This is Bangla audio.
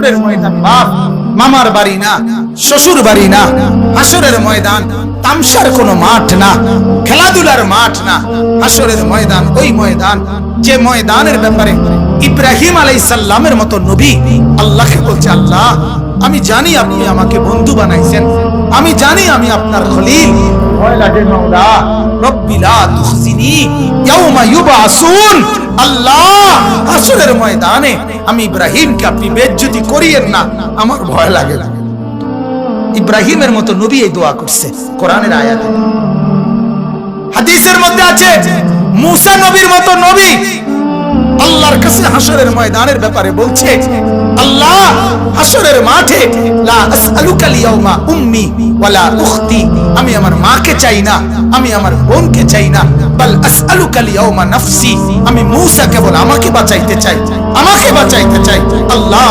হাসরের ময়দান বাপ মামার বাড়ি না, শ্বশুর বাড়ি না, হাসরের ময়দান তামসার কোনো মাঠ না, খেলাধুলার মাঠ না। হাসরের ময়দান ওই ময়দান যে ময়দানের ব্যাপারে ইব্রাহিম আলাইহিস সালামের মতো নবী আল্লাহকে বলছে, আল্লাহ আমি জানি আপনি আমাকে বন্ধু বানাইছেন, আমি জানি আমি আপনার খলিল, ভয় লাগে মাওলা রব্বি লা তুখজিনি ইয়াউমা ইউবআসুন। আল্লাহ হাসরের ময়দানে আমি ইব্রাহিমকে আপনি বেইজ্জতি করিয়েন না, আমার ভয় লাগে। ইব্রাহিমের মতো নবী এই দোয়া করছে কোরআনের আয়াতে। হাদিসের মধ্যে আছে মুসা নবীর মতো নবী আল্লাহর কাছে হাসরের ময়দানের ব্যাপারে বলছে, আল্লাহ হাসরের মাঠে লা আসআলুকা লিয়াউমা উম্মি ওয়ালা উখতি, আমি আমার মাকে চাই না, আমি আমার বোনকে চাই না, বাল আসআলুকা লিয়াউমা নাফসি, আমি মুসা কেবল আমাকে বাঁচাইতে চাই, আমাকে বাঁচাইতে চাই। আল্লাহ